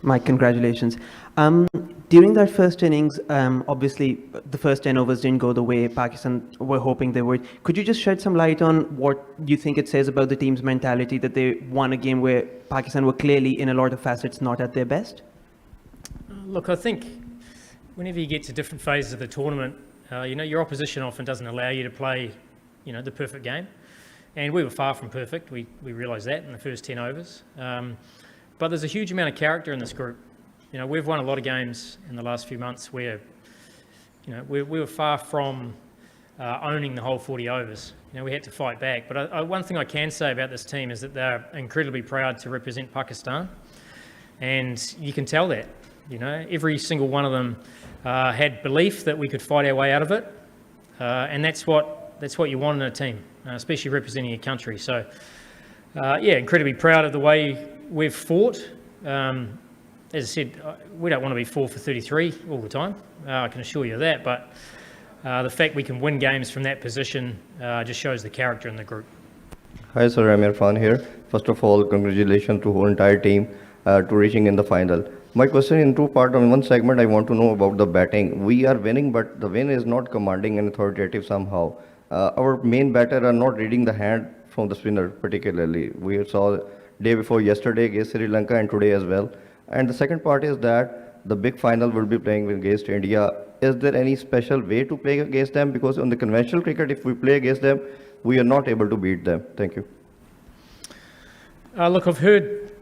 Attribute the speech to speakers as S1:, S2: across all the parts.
S1: Mike, congratulations. During that first innings, obviously the first 10 overs didn't go the way Pakistan were hoping they would. Could you just shed some light on what you think it says about the team's mentality that they won a game where Pakistan were clearly, in a lot of facets, not at their best?
S2: Look, I think whenever you get to different phases of the tournament, your opposition often doesn't allow you to play, the perfect game. And we were far from perfect. We realised that in the first 10 overs. But there's a huge amount of character in this group. We've won a lot of games in the last few months where, we were far from owning the whole 40 overs. We had to fight back. But one thing I can say about this team is that they're incredibly proud to represent Pakistan. And you can tell that. Every single one of them had belief that we could fight our way out of it. And that's what you want in a team, especially representing a country. So, incredibly proud of the way we've fought. As I said, we don't want to be 4 for 33 all the time. I can assure you of that. But the fact we can win games from that position just shows the character in the group.
S3: Hi, sir. I'm Irfan here. First of all, congratulations to the whole entire team to reaching in the final. My question in two parts. On one segment, I want to know about the batting. We are winning, but the win is not commanding and authoritative somehow. Our main batter are not reading the hand from the spinner particularly. We saw day before yesterday against Sri Lanka and today as well. And the second part is that the big final will be playing against India. Is there any special way to play against them? Because on the conventional cricket, if we play against them, we are not able to beat them. Thank you.
S2: Look, I've heard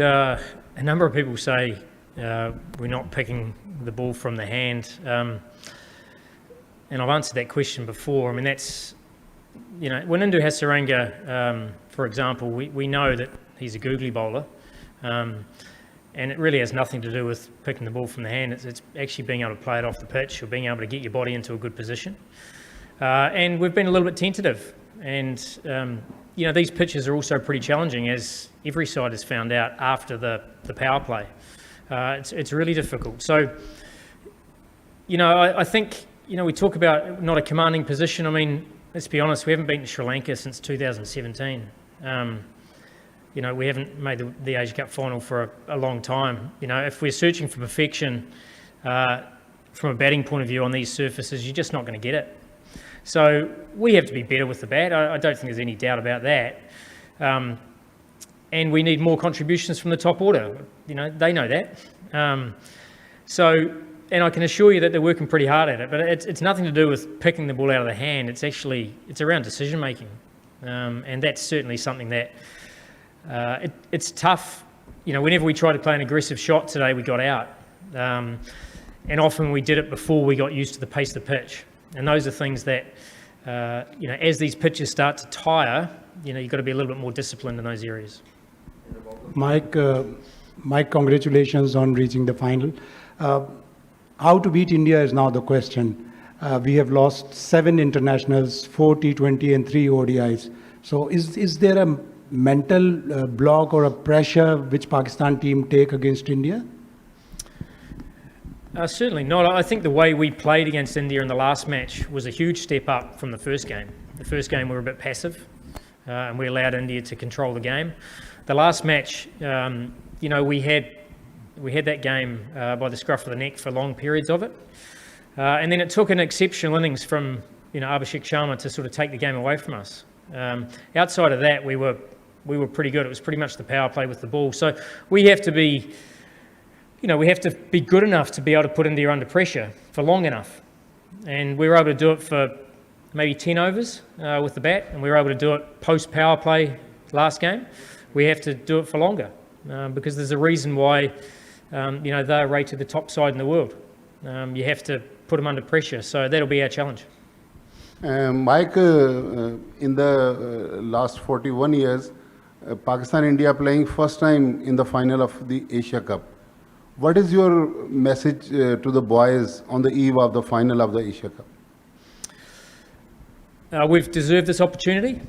S2: a number of people say we're not picking the ball from the hand. And I've answered that question before. I mean, that's, when Indu Hasaranga, for example, we know that he's a googly bowler. And it really has nothing to do with picking the ball from the hand. It's actually being able to play it off the pitch or being able to get your body into a good position. And we've been a little bit tentative. And, these pitches are also pretty challenging, as every side has found out after the power play. It's really difficult. So, I think, we talk about not a commanding position. I mean, let's be honest, we haven't beaten Sri Lanka since 2017. We haven't made the Asia Cup final for a long time. If we're searching for perfection from a batting point of view on these surfaces, you're just not going to get it. So we have to be better with the bat. I don't think there's any doubt about that. And we need more contributions from the top order. They know that. And I can assure you that they're working pretty hard at it. But it's nothing to do with picking the ball out of the hand. It's around decision making. And that's certainly something that it's tough. Whenever we tried to play an aggressive shot today, we got out. And often we did it before we got used to the pace of the pitch. And those are things that, as these pitches start to tire, you've got to be a little bit more disciplined in those areas.
S4: Mike, congratulations on reaching the final. How to beat India is now the question. We have lost 7 internationals, 4 T20 and 3 ODIs. So is there a mental block or a pressure which Pakistan team take against India?
S2: Certainly not. I think the way we played against India in the last match was a huge step up from the first game. The first game we were a bit passive and we allowed India to control the game. The last match, we had that game by the scruff of the neck for long periods of it. And then it took an exceptional innings from Abhishek Sharma to sort of take the game away from us. Outside of that, we were pretty good. It was pretty much the power play with the ball. So we have to be good enough to be able to put India under pressure for long enough. And we were able to do it for maybe 10 overs with the bat, and we were able to do it post-power play last game. We have to do it for longer because there's a reason why, they're rated the top side in the world. You have to put them under pressure, so that'll be our challenge.
S5: Mike, in the last 41 years, Pakistan-India playing first time in the final of the Asia Cup. What is your message to the boys on the eve of the final of the Asia Cup?
S2: We've deserved this opportunity,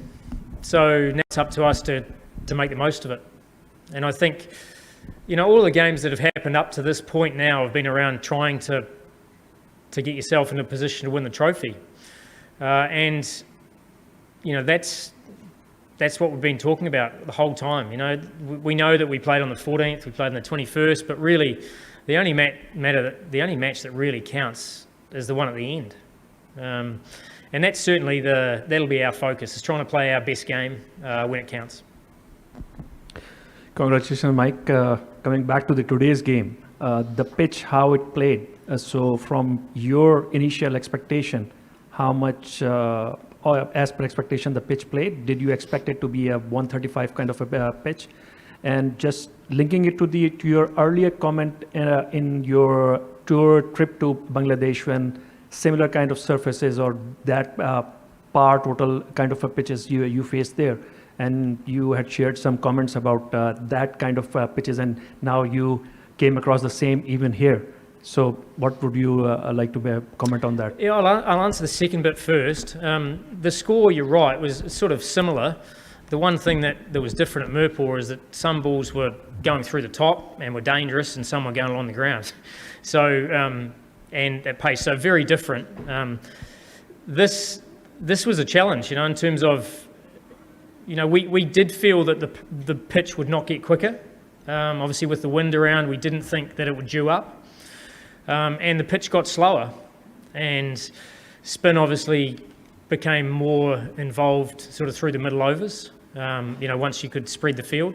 S2: so now it's up to us to make the most of it. And I think, all the games that have happened up to this point now have been around trying to get yourself in a position to win the trophy. That's that's what we've been talking about the whole time. You know, we know that we played on the 14th, we played on the 21st, but really, the only match that really counts is the one at the end. And that's certainly that'll be our focus, is trying to play our best game when it counts.
S6: Congratulations, Mike. Coming back to today's game, the pitch, how it played. So from your initial expectation, how much, or as per expectation, the pitch played? Did you expect it to be a 135 kind of a pitch? And just linking it to your earlier comment in your tour trip to Bangladesh, when similar kind of surfaces or that par total kind of a pitches you faced there, and you had shared some comments about that kind of pitches, and now you came across the same even here. So what would you like to comment on that?
S2: Yeah, I'll answer the second bit first. The score, you're right, was sort of similar. The one thing that was different at Mirpur is that some balls were going through the top and were dangerous, and some were going along the ground. So, and at pace, so very different. This was a challenge, you know, in terms of, you know, we did feel that the pitch would not get quicker. Obviously, with the wind around, we didn't think that it would dew up. And the pitch got slower, and spin obviously became more involved sort of through the middle overs, you know, once you could spread the field.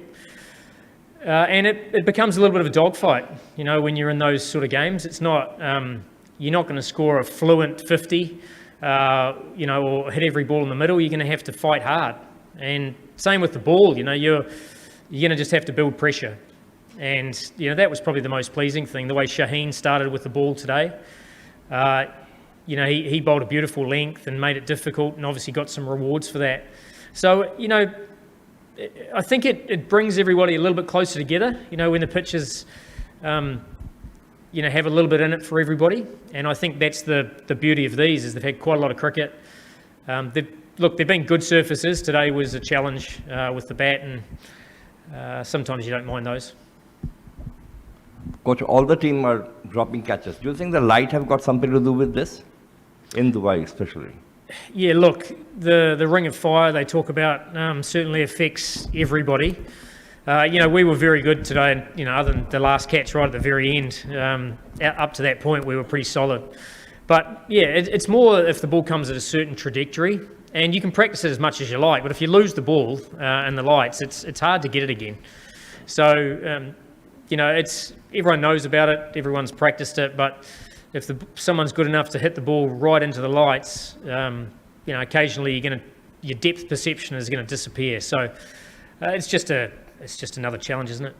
S2: And it becomes a little bit of a dogfight, you know, when you're in those sort of games. It's not, you're not going to score a fluent 50, you know, or hit every ball in the middle. You're going to have to fight hard. And same with the ball, you know, you're going to just have to build pressure. And, you know, that was probably the most pleasing thing, the way Shaheen started with the ball today. You know, he bowled a beautiful length and made it difficult, and obviously got some rewards for that. So, you know, I think it brings everybody a little bit closer together, you know, when the pitches, you know, have a little bit in it for everybody. And I think that's the beauty of these, is they've had quite a lot of cricket. Look, they've been good surfaces. Today was a challenge with the bat, and sometimes you don't mind those.
S7: Coach, all the team are dropping catches. Do you think the light have got something to do with this? In Dubai especially.
S2: Yeah, look, the ring of fire they talk about certainly affects everybody. You know, we were very good today, you know, other than the last catch right at the very end. Up to that point, we were pretty solid. But yeah, it's more if the ball comes at a certain trajectory, and you can practice it as much as you like, but if you lose the ball and the lights, it's hard to get it again. So, you know, everyone knows about it, everyone's practiced it, but if someone's good enough to hit the ball right into the lights, you know, occasionally your depth perception is going to disappear. So it's just another challenge, isn't it?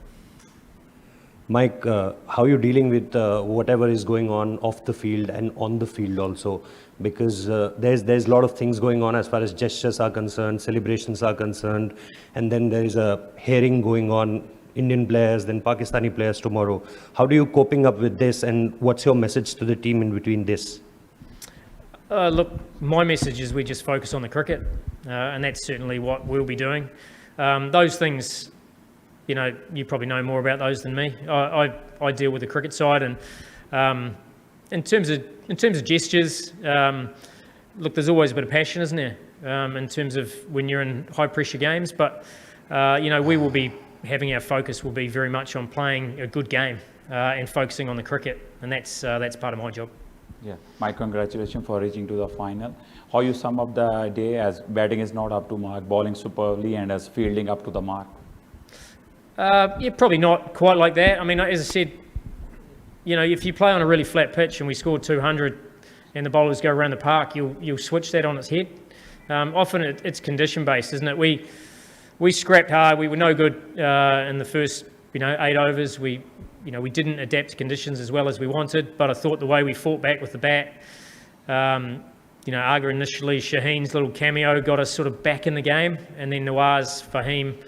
S8: Mike, how are you dealing with whatever is going on off the field and on the field also? Because there's a lot of things going on as far as gestures are concerned, celebrations are concerned, and then there is a hearing going on, Indian players, then Pakistani players tomorrow. How do you coping up with this, and what's your message to the team in between this?
S2: Look, my message is we just focus on the cricket, and that's certainly what we'll be doing. Those things, you know, you probably know more about those than me. I deal with the cricket side, and in terms of gestures, look, there's always a bit of passion, isn't there, in terms of when you're in high pressure games. But you know, we will be having our focus will be very much on playing a good game and focusing on the cricket, and that's part of my job.
S9: Yeah, my congratulations for reaching to the final. How you sum up the day as batting is not up to mark, bowling superbly, and as fielding up to the mark?
S2: Yeah, probably not quite like that. I mean, as I said, you know, if you play on a really flat pitch and we score 200 and the bowlers go around the park, you'll switch that on its head. Often it's condition based, isn't it? We scrapped hard. We were no good in the first, you know, 8 overs. We didn't adapt to conditions as well as we wanted. But I thought the way we fought back with the bat, you know, Agar initially, Shaheen's little cameo got us sort of back in the game, and then Nawaz, Fahim,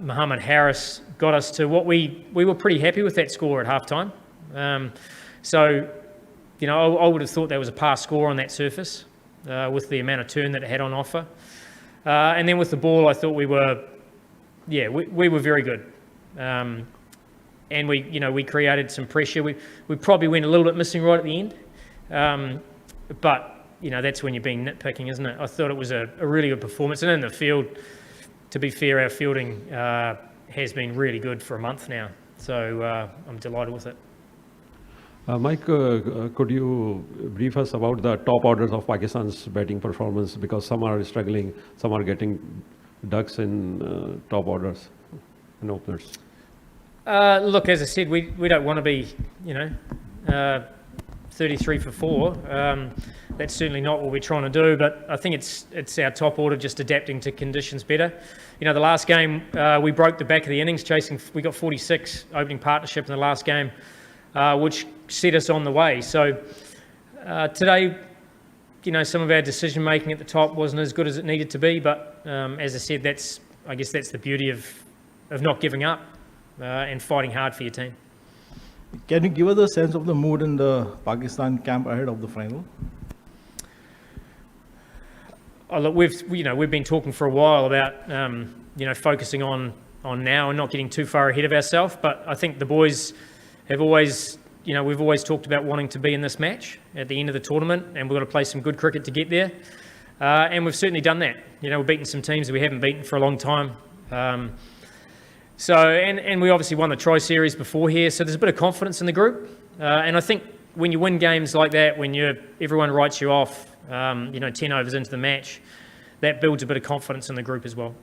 S2: Muhammad Harris got us to what we were pretty happy with that score at half time. So, you know, I would have thought there was a pass score on that surface with the amount of turn that it had on offer. And then with the ball, I thought we were very good. And we created some pressure. We probably went a little bit missing right at the end. But, that's when you're being nitpicking, isn't it? I thought it was a really good performance. And in the field, to be fair, our fielding has been really good for a month now. So I'm delighted with it.
S10: Mike, could you brief us about the top orders of Pakistan's batting performance? Because some are struggling, some are getting ducks in top orders and openers.
S2: Look, as I said, we don't want to be, 33 for 4. That's certainly not what we're trying to do, but I think it's our top order just adapting to conditions better. The last game, we broke the back of the innings we got 46 opening partnership in the last game, which set us on the way. So today, some of our decision making at the top wasn't as good as it needed to be, but as I said, I guess that's the beauty of not giving up and fighting hard for your team.
S11: Can you give us a sense of the mood in the Pakistan camp ahead of the final?
S2: Oh, look, we've been talking for a while about focusing on now and not getting too far ahead of ourselves. But I think the boys have always, we've always talked about wanting to be in this match at the end of the tournament, and we've got to play some good cricket to get there. And we've certainly done that. We've beaten some teams that we haven't beaten for a long time. And we obviously won the Tri Series before here, so there's a bit of confidence in the group. And I think when you win games like that, when everyone writes you off, 10 overs into the match, that builds a bit of confidence in the group as well.